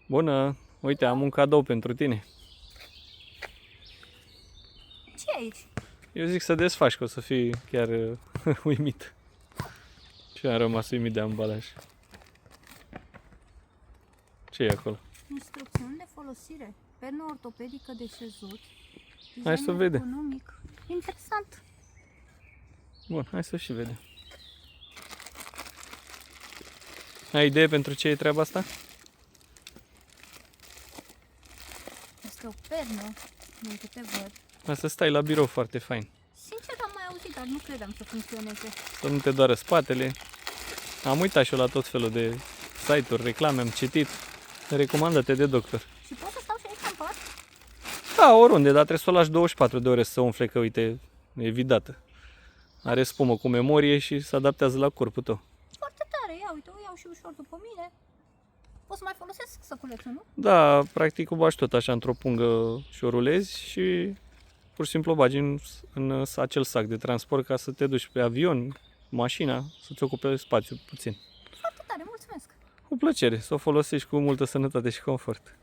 Bună! Uite, am un cadou pentru tine. Ce e aici? Eu zic să desfaci, că o să fii chiar uimit. Și am rămas uimit de ambalaj. Ce e acolo? Instrucțiuni de folosire. Pernă ortopedică de șezut. Hai să vedem. Economic. Interesant. Bun, hai să și vedem. Ai idee pentru ce e treaba asta? Este o pernă, din câte văd. Ca să stai la birou foarte fain. Sincer am mai auzit, dar nu credeam să funcționeze. Să nu te doară spatele. Am uitat și eu la tot felul de site-uri, reclame, am citit. Recomandate de doctor. Și pot să stau și aici în pat? Da, oriunde, dar trebuie să o lași 24 de ore să umfle, că uite, e vidată. Are spumă cu memorie și se adaptează la corpul tău. Foarte tare, ia uite, o iau și ușor după mine. Pot să mai folosesc săculețul, nu? Da, practic o bagi tot așa într-o pungă și o rulezi și pur și simplu o bagi în acel sac de transport ca să te duci pe avion, mașina, să-ți ocupe spațiu puțin. Foarte tare, mulțumesc! Cu plăcere, să o folosești cu multă sănătate și confort.